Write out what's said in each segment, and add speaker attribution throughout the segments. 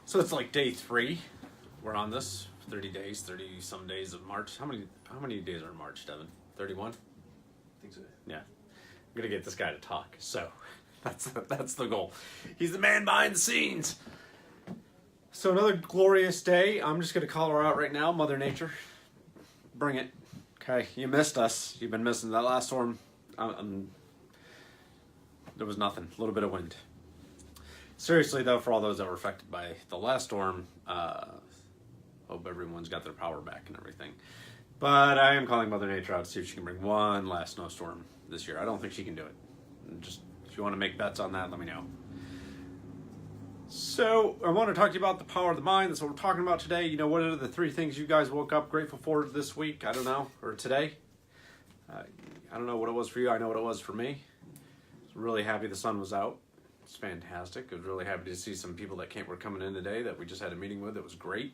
Speaker 1: So it's like day 3. We're on this 30 days, 30 some days of March. How many days are in March, Devin? 31?
Speaker 2: I think so.
Speaker 1: Yeah. I'm gonna get this guy to talk. So that's the goal. He's the man behind the scenes. So another glorious day. I'm just gonna call her out right now, Mother Nature. Bring it. Okay, you missed us. You've been missing that last storm. There was nothing. A little bit of wind. Seriously, though, for all those that were affected by the last storm, hope everyone's got their power back and everything. But I am calling Mother Nature out to see if she can bring one last snowstorm this year. I don't think she can do it. Just if you want to make bets on that, let me know. So I want to talk to you about the power of the mind. That's what we're talking about today. You know, what are the 3 things you guys woke up grateful for this week? I don't know, or today. I don't know what it was for you. I know what it was for me. I was really happy the sun was out. It's fantastic. I was really happy to see some people that were coming in today that we just had a meeting with. It was great.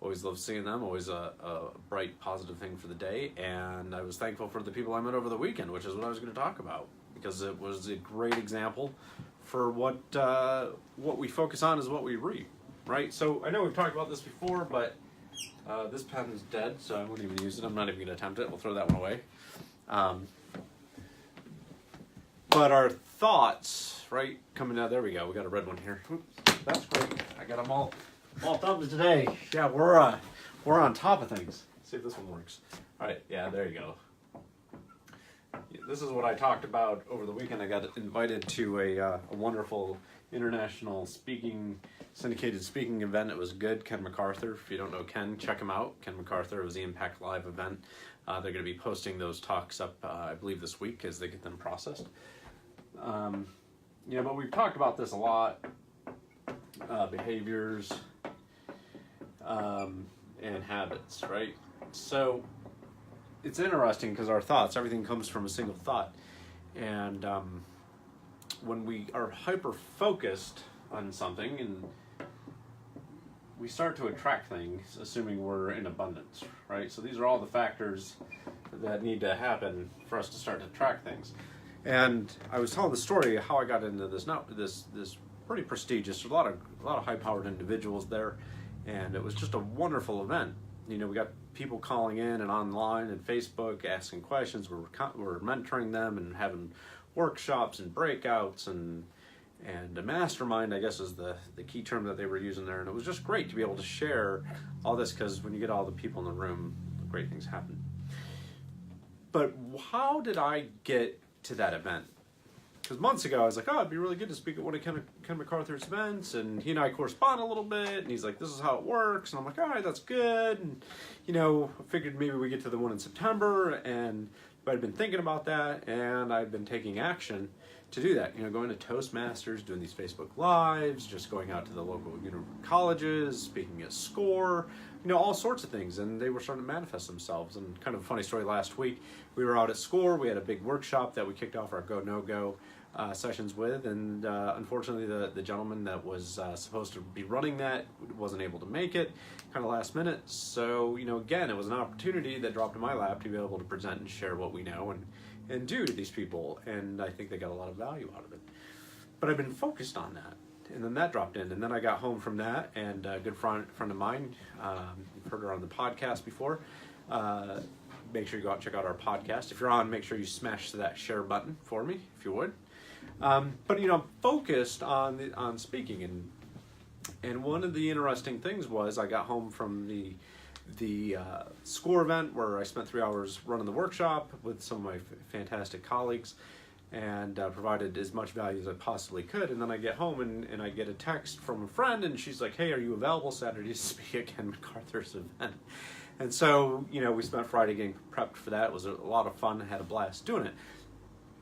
Speaker 1: Always love seeing them. Always a bright, positive thing for the day. And I was thankful for the people I met over the weekend, which is what I was going to talk about, because it was a great example for what we focus on is what we reap, right? So I know we've talked about this before, but this pen is dead, so I won't even use it. I'm not even going to attempt it. We'll throw that one away. But our thoughts, right, coming out, there we go. We got a red one here. Oops, that's great. I got them all thumbs today. Yeah, we're on top of things. Let's see if this one works. All right, yeah, there you go. This is what I talked about over the weekend. I got invited to a wonderful international syndicated speaking event. It was good. Ken MacArthur. If you don't know Ken, check him out. Ken MacArthur. It was the Impact Live event. They're going to be posting those talks up, I believe, this week as they get them processed. But we've talked about this a lot. Behaviors and habits, right? So it's interesting because our thoughts, everything comes from a single thought. And when we are hyper-focused on something, and we start to attract things, assuming we're in abundance, right? So these are all the factors that need to happen for us to start to attract things. And I was telling the story of how I got into this pretty prestigious, a lot of high-powered individuals there, and it was just a wonderful event. You know, we got people calling in and online and Facebook asking questions. We're mentoring them and having workshops and breakouts and a mastermind, I guess, is the key term that they were using there. And it was just great to be able to share all this, because when you get all the people in the room, great things happen. But how did I get to that event? Because months ago, I was like, it'd be really good to speak at one of Ken MacArthur's events, and he and I correspond a little bit, and he's like, this is how it works, and I'm like, all right, that's good, and, I figured maybe we get to the one in September, but I'd been thinking about that, and I'd been taking action to do that, going to Toastmasters, doing these Facebook Lives, just going out to the local colleges, speaking at SCORE, all sorts of things, and they were starting to manifest themselves. And kind of a funny story, last week, we were out at SCORE, we had a big workshop that we kicked off our Go No Go sessions with, and unfortunately the gentleman that was supposed to be running that wasn't able to make it, kind of last minute. So again, it was an opportunity that dropped in my lap to be able to present and share what we know and do to these people, and I think they got a lot of value out of it. But I've been focused on that, and then that dropped in, and then I got home from that, and a good friend of mine, you've heard her on the podcast before, make sure you go out and check out our podcast. If you're on, make sure you smash that share button for me, if you would. But I'm focused on speaking, and one of the interesting things was I got home from the SCORE event where I spent 3 hours running the workshop with some of my fantastic colleagues, and provided as much value as I possibly could. And then I get home and I get a text from a friend, and she's like, hey, are you available Saturday to speak at Ken MacArthur's event? And so we spent Friday getting prepped for that. It was a lot of fun. I had a blast doing it.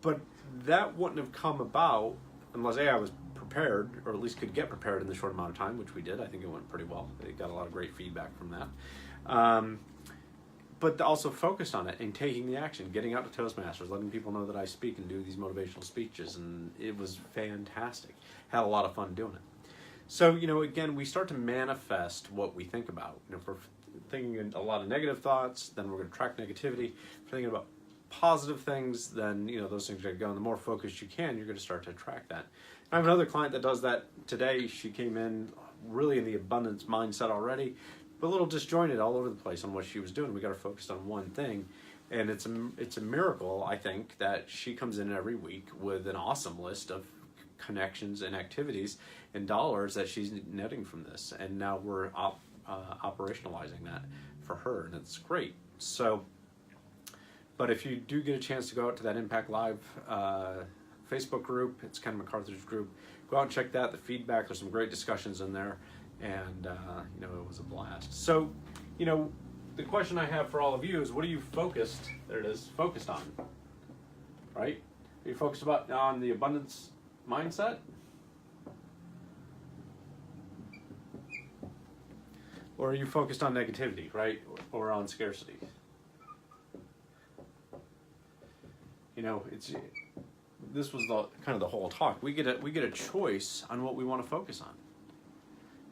Speaker 1: But that wouldn't have come about unless I was prepared, or at least could get prepared in the short amount of time, which we did. I think it went pretty well. They got a lot of great feedback from that. But also focused on it and taking the action, getting out to Toastmasters, letting people know that I speak and do these motivational speeches, and it was fantastic. Had a lot of fun doing it. So, again, we start to manifest what we think about. If we're thinking a lot of negative thoughts, then we're going to attract negativity. If we're thinking about positive things, then those things are going to go. And the more focused you can, you're going to start to attract that. I have another client that does that today. She came in really in the abundance mindset already, but a little disjointed all over the place on what she was doing. We got her focused on one thing, and it's a miracle, I think, that she comes in every week with an awesome list of connections and activities and dollars that she's netting from this, and now we're operationalizing that for her, and it's great. So, but if you do get a chance to go out to that Impact Live Facebook group, it's Ken MacArthur's group, go out and check that. The feedback, there's some great discussions in there, and it was a blast. So, the question I have for all of you is, what are you focused on, right? Are you focused on the abundance mindset? Or are you focused on negativity, right? Or on scarcity? This was the whole talk. We get a choice on what we want to focus on.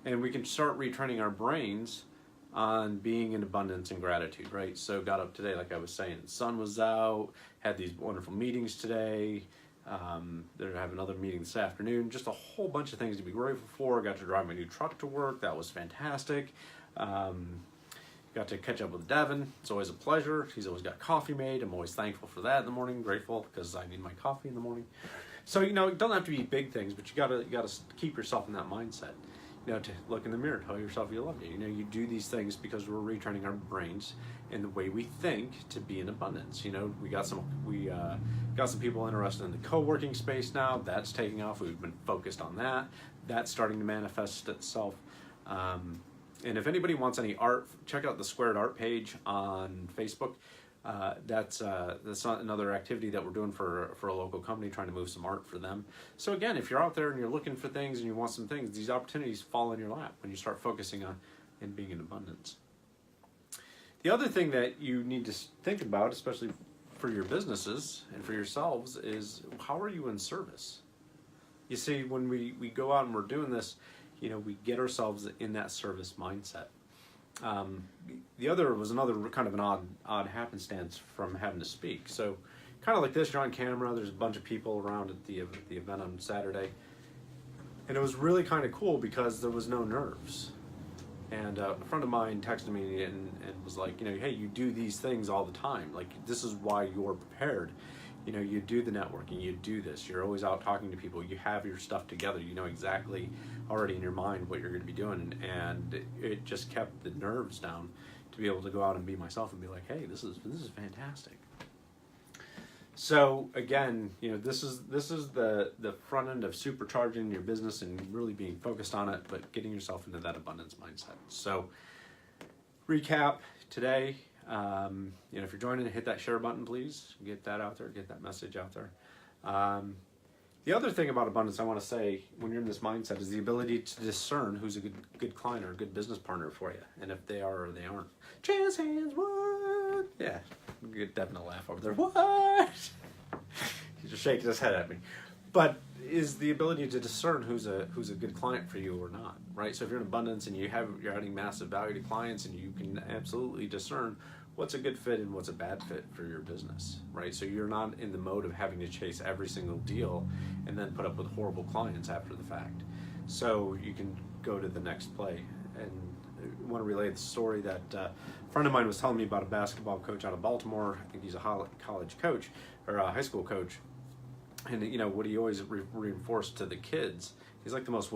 Speaker 1: And we can start retraining our brains on being in abundance and gratitude, right? So got up today, like I was saying, the sun was out, had these wonderful meetings today. They're having another meeting this afternoon. Just a whole bunch of things to be grateful for. Got to drive my new truck to work. That was fantastic. Got to catch up with Devin. It's always a pleasure. He's always got coffee made. I'm always thankful for that in the morning. Grateful because I need my coffee in the morning. So it doesn't have to be big things, but you gotta keep yourself in that mindset. To look in the mirror, tell yourself you love you. You do these things because we're retraining our brains and the way we think to be in abundance. We got some people interested in the co-working space now. That's taking off. We've been focused on that. That's starting to manifest itself. And if anybody wants any art, check out the Squared art page on Facebook. That's another activity that we're doing for a local company, trying to move some art for them. So again, if you're out there and you're looking for things and you want some things, these opportunities fall in your lap when you start focusing on and being in abundance. The other thing that you need to think about, especially for your businesses and for yourselves, is how are you in service? You see, when we go out and we're doing this, we get ourselves in that service mindset. The other was another kind of an odd happenstance from having to speak. So kind of like this, you're on camera, there's a bunch of people around at the event on Saturday. And it was really kind of cool because there was no nerves. And a friend of mine texted me and was like, hey, you do these things all the time. Like, this is why you're prepared. You do the networking, you do this, you're always out talking to people, you have your stuff together, you know exactly already in your mind what you're going to be doing, and it just kept the nerves down to be able to go out and be myself and be like, hey, this is fantastic. So again, this is the front end of supercharging your business and really being focused on it, but getting yourself into that abundance mindset. So recap today. If you're joining, hit that share button, please. Get that out there, get that message out there. The other thing about abundance I want to say when you're in this mindset is the ability to discern who's a good client or a good business partner for you, and if they are or they aren't. Jazz hands, what? Yeah, get Devin a laugh over there. What? He's just shaking his head at me. But is the ability to discern who's a good client for you or not, right? So if you're in abundance and you're adding massive value to clients, and you can absolutely discern what's a good fit and what's a bad fit for your business, right? So you're not in the mode of having to chase every single deal and then put up with horrible clients after the fact. So you can go to the next play. And I want to relay the story that a friend of mine was telling me about a basketball coach out of Baltimore. I think he's a college coach or a high school coach. And what he always reinforced to the kids, he's like the most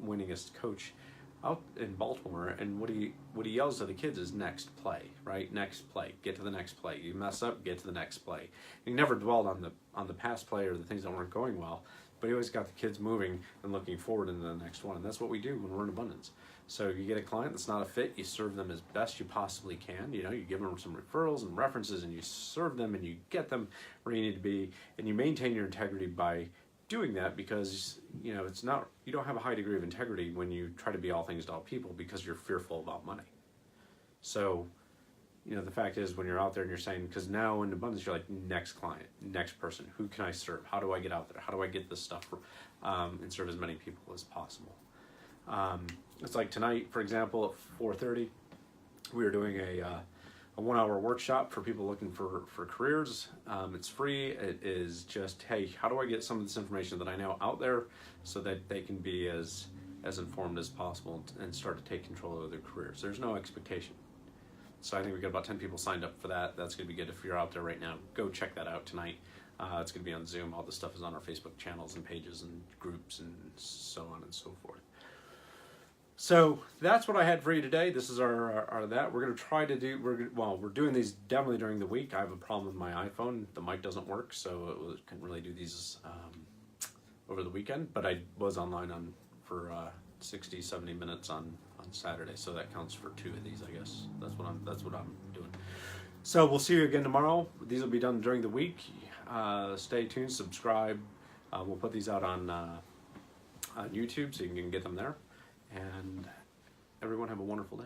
Speaker 1: winningest coach out in Baltimore, and what he yells to the kids is next play, right? Next play, get to the next play. You mess up, get to the next play. And he never dwelled on the past play or the things that weren't going well, but he always got the kids moving and looking forward into the next one. And that's what we do when we're in abundance. So you get a client that's not a fit, you serve them as best you possibly can. You give them some referrals and references, and you serve them and you get them where you need to be, and you maintain your integrity by doing that, because you don't have a high degree of integrity when you try to be all things to all people because you're fearful about money. So the fact is, when you're out there and you're saying, because now in abundance you're like, next client, next person, who can I serve, how do I get out there, how do I get this stuff and serve as many people as possible. It's like tonight, for example, at 4:30 we were doing a a 1-hour workshop for people looking for careers. It's free. It is just, hey, how do I get some of this information that I know out there so that they can be as informed as possible and start to take control of their careers. There's no expectation. So I think we got about 10 people signed up for that. That's going to be good if you're out there right now. Go check that out tonight. It's going to be on Zoom. All the stuff is on our Facebook channels and pages and groups and so on and so forth. So that's what I had for you today. This is our that. We're going to try to do, we're doing these definitely during the week. I have a problem with my iPhone. The mic doesn't work, so it couldn't really do these over the weekend. But I was online for 60, 70 minutes on Saturday, so that counts for 2 of these, I guess. That's what I'm doing. So we'll see you again tomorrow. These will be done during the week. Stay tuned, subscribe. We'll put these out on YouTube so you can get them there. And everyone have a wonderful day.